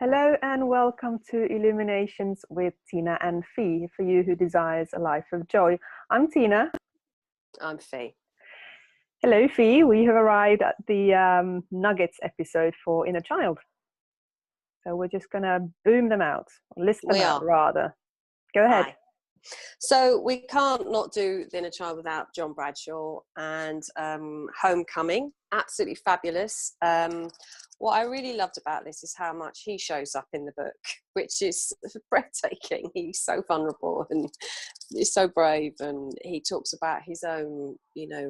Hello and welcome to Illuminations with Tiina and Fee, for you who desires a life of joy. I'm Tiina. I'm Fee. Hello Fee, we have arrived at the Nuggets episode for Inner Child. So we're just going to boom them out, list them out rather. Go ahead. Hi. So we can't not do the Inner Child without John Bradshaw and Homecoming. Absolutely fabulous. What I really loved about this is how much he shows up in the book, which is breathtaking. He's so vulnerable and he's so brave, and he talks about his own,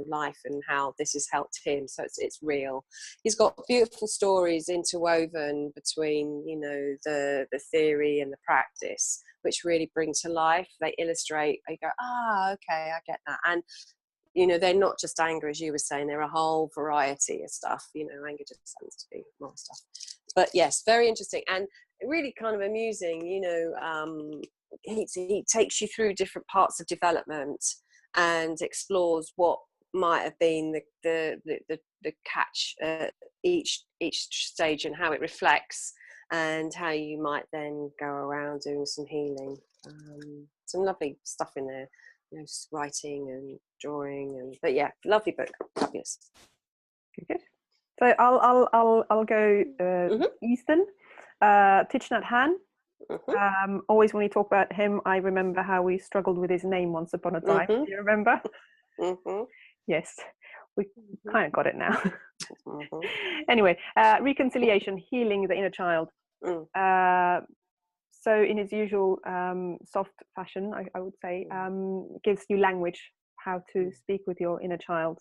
life and how this has helped him. So it's real. He's got beautiful stories interwoven between, the theory and the practice, which really bring to life. They illustrate. You go, okay, I get that. And they're not just anger, as you were saying. They're a whole variety of stuff. Anger just happens to be more stuff. But yes, very interesting and really kind of amusing. He takes you through different parts of development and explores what might have been the catch at each stage and how it reflects and how you might then go around doing some healing. Some lovely stuff in there. Writing and drawing, but yeah, lovely book, fabulous. Good. So I'll go Eastern. Thich Nhat Hanh. Always when we talk about him, I remember how we struggled with his name once upon a time. Do you remember? Yes, we kind of got it now. Anyway, reconciliation, healing the inner child. So in his usual soft fashion, I would say, gives you language, how to speak with your inner child.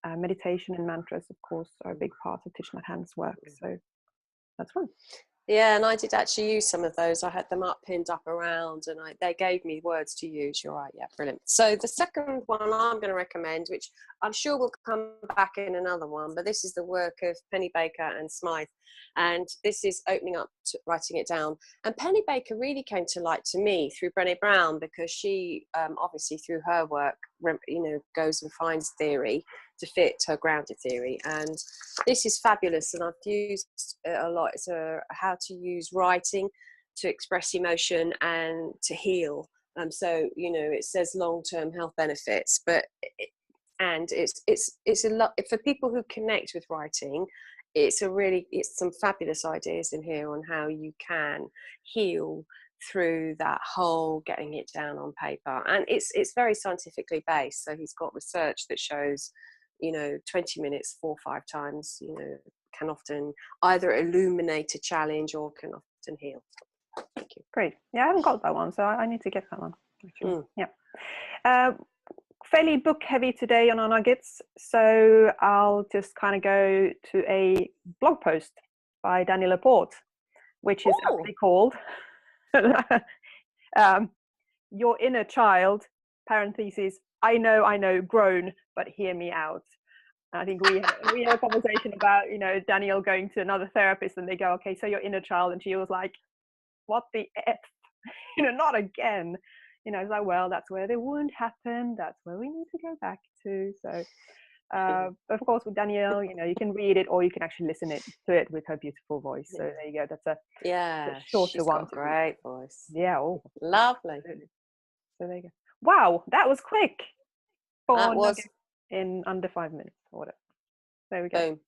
Meditation and mantras, of course, are a big part of Thich Nhat Hanh's work. So that's one. Yeah, and I did actually use some of those. I had them pinned up around, and they gave me words to use. You're right, yeah, brilliant. So the second one I'm going to recommend, which I'm sure will come back in another one, but this is the work of Pennebaker and Smyth, and this is opening up to writing it down. And Pennebaker really came to light to me through Brené Brown, because she obviously through her work, goes and finds theory to fit her grounded theory, and this is fabulous, and I've used it a lot. It's how to use writing to express emotion and to heal. So it says long-term health benefits, but it's a lot for people who connect with writing. It's some fabulous ideas in here on how you can heal through that whole getting it down on paper, and it's very scientifically based. So he's got research that shows 20 minutes 4 or 5 times can often either illuminate a challenge or can often heal. Thank you. Great. Yeah, I haven't got that one, so I need to get that one actually. Yeah. Fairly book heavy today on our nuggets, so I'll just kind of go to a blog post by Danielle LaPorte, which is actually called Your Inner Child, parentheses, I know, groan, but hear me out. And I think we had a conversation about, Danielle going to another therapist, and they go, okay, so your inner child, and she was like, what the F? Not again. It's like, well, that's where the wound happened. That's where we need to go back to. So, of course, with Danielle, you can read it or you can actually listen to it with her beautiful voice. So there you go. That's a shorter one. Got a great voice. Yeah. Oh, lovely. Absolutely. So there you go. Wow, that was quick. That was in under 5 minutes or whatever. There we go. Boom.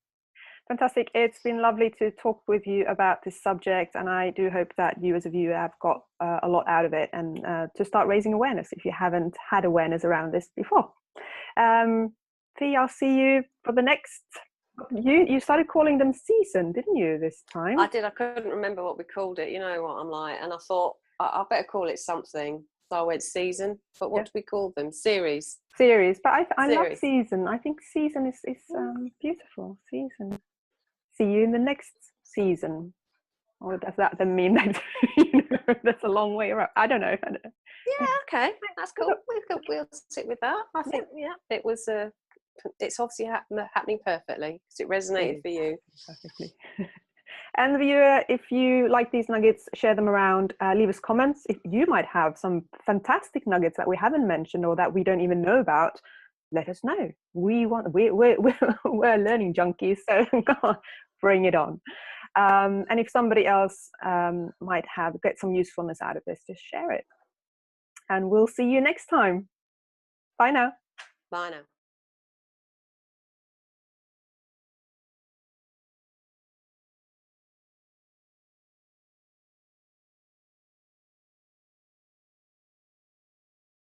Fantastic. It's been lovely to talk with you about this subject, and I do hope that you as a viewer have got a lot out of it, and to start raising awareness if you haven't had awareness around this before. Fee, I'll see you for the next. You started calling them season, didn't you, this time? I did. I couldn't remember what we called it. You know what I'm like, and I thought I better call it something. So I went season, but what do we call them? Series. But I love season. I think season is beautiful. Season. See you in the next season. Or does that then mean that that's a long way around? I don't know. Yeah, okay, that's cool. We'll sit with that. I think it was it's obviously happening perfectly because it resonated for you. Perfectly. And the viewer, if you like these nuggets, share them around. Leave us comments. If you might have some fantastic nuggets that we haven't mentioned or that we don't even know about, let us know. We're learning junkies, so go on, bring it on. And if somebody else might get some usefulness out of this, just share it. And we'll see you next time. Bye now. Bye now.